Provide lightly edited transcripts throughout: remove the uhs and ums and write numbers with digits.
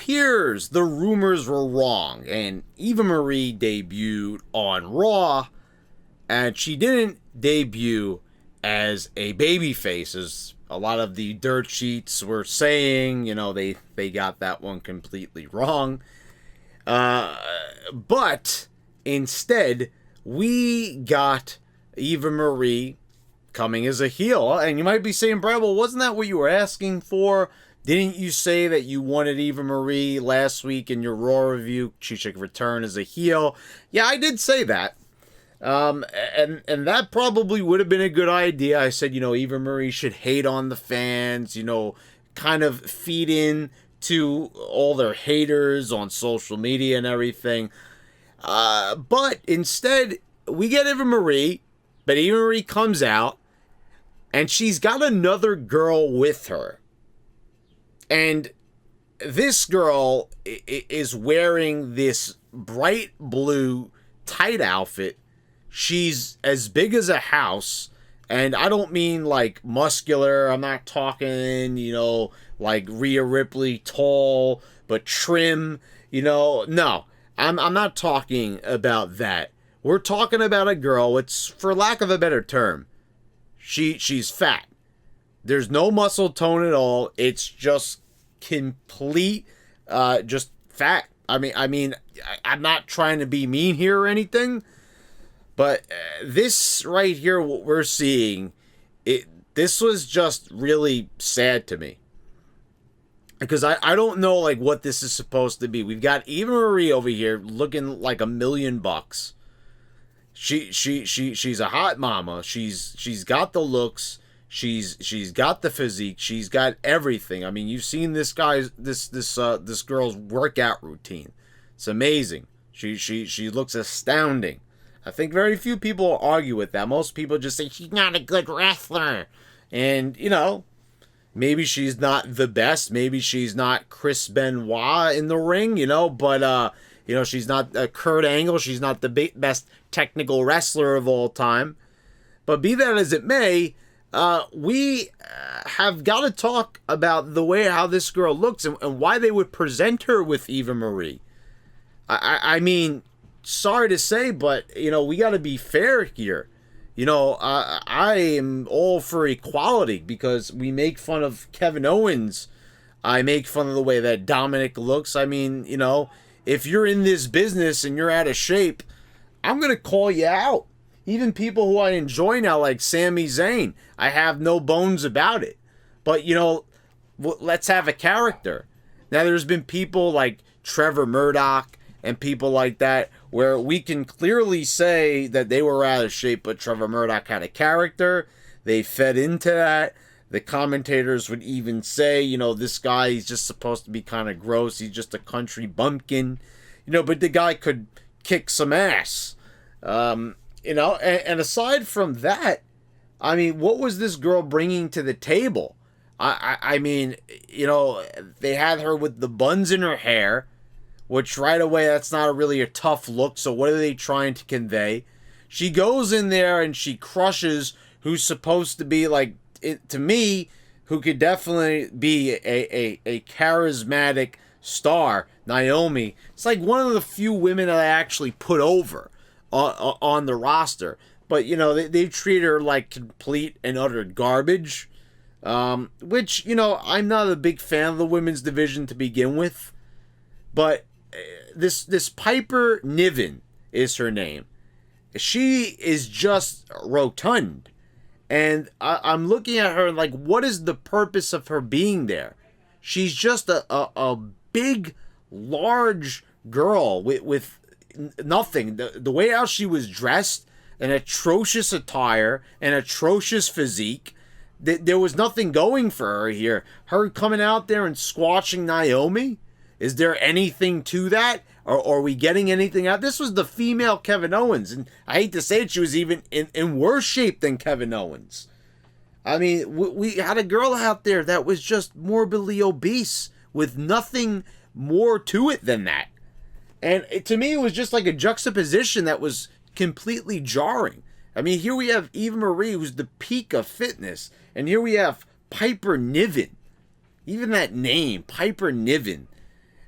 appears the rumors were wrong, and Eva Marie debuted on Raw, and she didn't debut as a babyface, as a lot of the dirt sheets were saying. They got that one completely wrong. But instead, we got Eva Marie coming as a heel. And you might be saying, Brad, well, wasn't that what you were asking for? Didn't you say that you wanted Eva Marie last week in your Raw review? She should return as a heel. Yeah, I did say that. And that probably would have been a good idea. I said, Eva Marie should hate on the fans, kind of feed in to all their haters on social media and everything. But instead, we get Eva Marie, but Eva Marie comes out, and she's got another girl with her. And this girl is wearing this bright blue tight outfit. She's as big as a house, and I don't mean like muscular. I'm not talking, like Rhea Ripley tall but trim. No, I'm not talking about that. We're talking about a girl. It's, for lack of a better term, she's fat. There's no muscle tone at all. It's just complete, just fat. I'm not trying to be mean here or anything. But this right here, what we're seeing, this was just really sad to me. Because I don't know like what this is supposed to be. We've got Eva Marie over here looking like $1 million. She's a hot mama. She's got the looks. She's got the physique. She's got everything. I mean, you've seen this girl's workout routine. It's amazing. She looks astounding. I think very few people argue with that. Most people just say she's not a good wrestler. And, maybe she's not the best. Maybe she's not Chris Benoit in the ring, but, she's not Kurt Angle. She's not the best technical wrestler of all time. But be that as it may, we have got to talk about the way how this girl looks and why they would present her with Eva Marie. I mean, sorry to say, but, we got to be fair here. I am all for equality because we make fun of Kevin Owens. I make fun of the way that Dominic looks. I mean, if you're in this business and you're out of shape, I'm going to call you out. Even people who I enjoy now, like Sami Zayn, I have no bones about it. But, let's have a character. Now, there's been people like Trevor Murdoch and people like that, where we can clearly say that they were out of shape, but Trevor Murdoch had a character. They fed into that. The commentators would even say, this guy, he's just supposed to be kind of gross. He's just a country bumpkin. But the guy could kick some ass. And aside from that, I mean, what was this girl bringing to the table? I mean, they had her with the buns in her hair, which right away, that's not really a tough look. So what are they trying to convey? She goes in there and she crushes who's supposed to be like, to me, who could definitely be a charismatic star, Naomi. It's like one of the few women that I actually put over on the roster. But, they treat her like complete and utter garbage. Which, I'm not a big fan of the women's division to begin with. But this Piper Niven is her name. She is just rotund. And I'm looking at her like, what is the purpose of her being there? She's just a big, large girl with nothing. The way how she was dressed, an atrocious attire, an atrocious physique. There was nothing going for her here. Her coming out there and squashing Naomi? Is there anything to that? Or are we getting anything out? This was the female Kevin Owens. And I hate to say it, she was even in worse shape than Kevin Owens. I mean, we had a girl out there that was just morbidly obese with nothing more to it than that. And to me, it was just like a juxtaposition that was completely jarring. I mean, here we have Eva Marie, who's the peak of fitness. And here we have Piper Niven. Even that name, Piper Niven.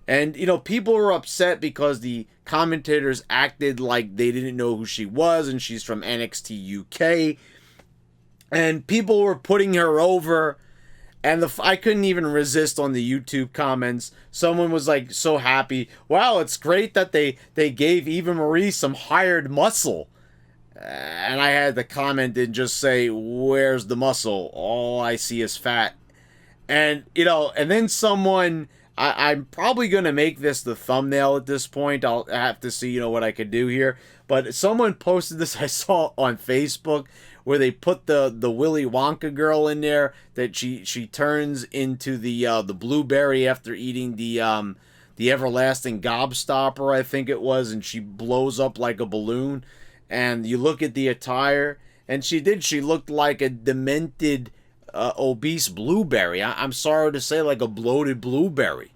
And, you know, people were upset because the commentators acted like they didn't know who she was, and she's from NXT UK. And people were putting her over, and I couldn't even resist on the YouTube comments. Someone was like so happy. Wow, it's great that they gave Eva Marie some hired muscle. And I had to comment and just say, where's the muscle? All I see is fat. And, you know, and then someone, I'm probably going to make this the thumbnail at this point. I'll have to see, you know, what I could do here. But someone posted this, I saw on Facebook, where they put the Willy Wonka girl in there, that she turns into the blueberry after eating the everlasting gobstopper, I think it was, and she blows up like a balloon. And you look at the attire, and she looked like a demented, obese blueberry. I'm sorry to say, like a bloated blueberry.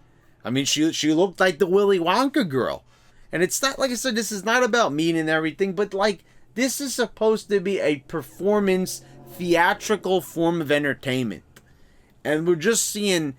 I mean, she looked like the Willy Wonka girl. And it's not, like I said, this is not about mean and everything, but like, this is supposed to be a performance, theatrical form of entertainment. And we're just seeing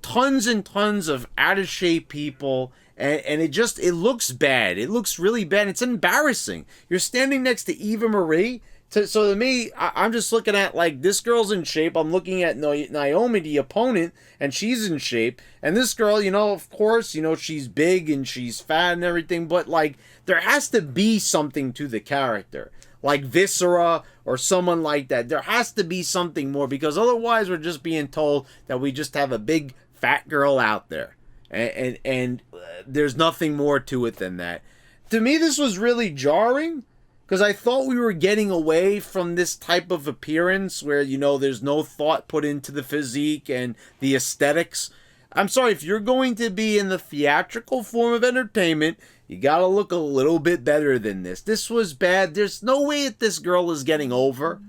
tons and tons of out-of-shape people, and it looks bad. It looks really bad. It's embarrassing. You're standing next to Eva Marie. So to me, I'm just looking at, like, this girl's in shape. I'm looking at Naomi, the opponent, and she's in shape. And this girl, you know, of course, you know, she's big and she's fat and everything. But, like, there has to be something to the character. Like Viscera or someone like that. There has to be something more, because otherwise we're just being told that we just have a big fat girl out there. And there's nothing more to it than that. To me, this was really jarring, because I thought we were getting away from this type of appearance where, you know, there's no thought put into the physique and the aesthetics. I'm sorry, if you're going to be in the theatrical form of entertainment, you gotta look a little bit better than this. This was bad. There's no way that this girl is getting over.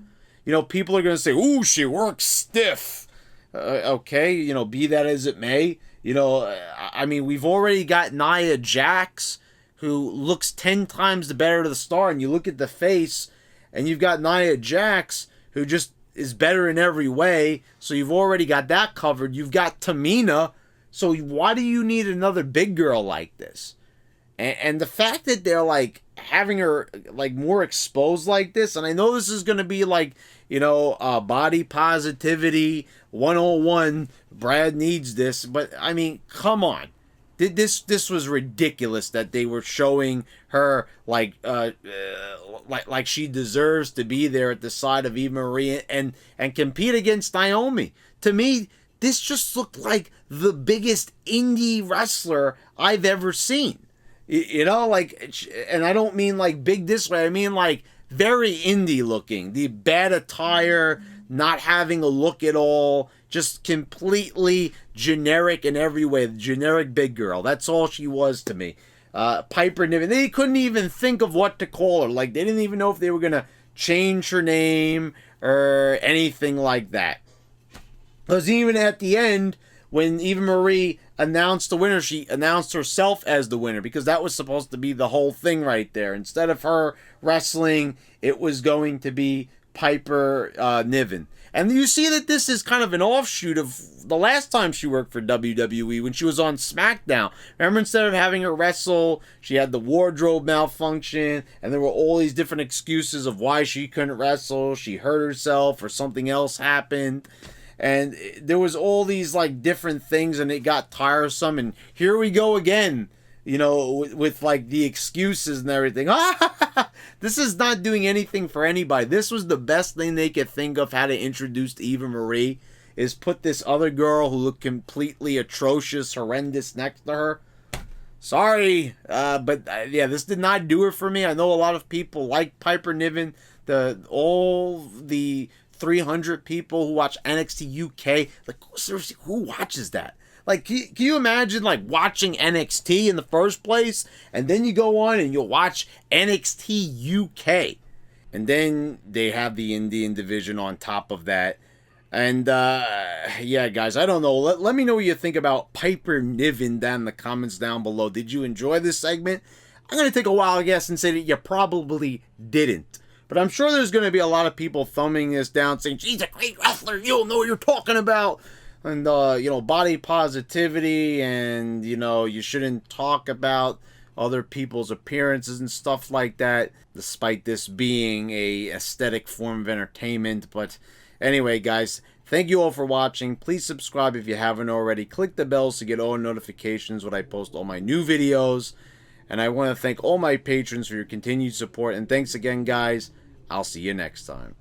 You know, people are gonna say, ooh, she works stiff. Okay, you know, be that as it may. You know, I mean, we've already got Nia Jax, who looks 10 times the better to the star, and you look at the face, and you've got Nia Jax, who just is better in every way, so you've already got that covered. You've got Tamina, so why do you need another big girl like this? And the fact that they're, like, having her, like, more exposed like this, and I know this is going to be, like, you know, body positivity 101, Brad needs this, but, I mean, come on. This was ridiculous that they were showing her like she deserves to be there at the side of Eva Marie and compete against Naomi. To me, this just looked like the biggest indie wrestler I've ever seen. You know, like, and I don't mean like big this way. I mean like very indie looking. The bad attire, not having a look at all. Just completely generic in every way. The generic big girl. That's all she was to me. Piper Niven. They couldn't even think of what to call her. Like, they didn't even know if they were going to change her name or anything like that. Because even at the end, when Eva Marie announced the winner, she announced herself as the winner. Because that was supposed to be the whole thing right there. Instead of her wrestling, it was going to be Piper Niven. And you see that this is kind of an offshoot of the last time she worked for WWE, when she was on SmackDown. Remember, instead of having her wrestle, she had the wardrobe malfunction, and there were all these different excuses of why she couldn't wrestle. She hurt herself or something else happened. And there was all these like different things, and it got tiresome. And here we go again, you know, with like the excuses and everything. This is not doing anything for anybody. This was the best thing they could think of how to introduce Eva Marie, is put this other girl who looked completely atrocious, horrendous next to her. Sorry, but yeah, this did not do it for me. I know a lot of people like Piper Niven. All the 300 people who watch NXT UK, like, seriously, who watches that? Like, can you imagine, like, watching NXT in the first place, and then you go on and you'll watch NXT UK, and then they have the Indian division on top of that. And, yeah, guys, I don't know. Let me know what you think about Piper Niven down in the comments down below. Did you enjoy this segment? I'm going to take a wild guess and say that you probably didn't. But I'm sure there's going to be a lot of people thumbing this down, saying, she's a great wrestler, you don't know what you're talking about. and body positivity, and you shouldn't talk about other people's appearances and stuff like that, despite this being a aesthetic form of entertainment. But anyway, guys, thank you all for watching. Please subscribe if you haven't already. Click the bells to get all notifications when I post all my new videos. And I want to thank all my patrons for your continued support. And thanks again, guys. I'll see you next time.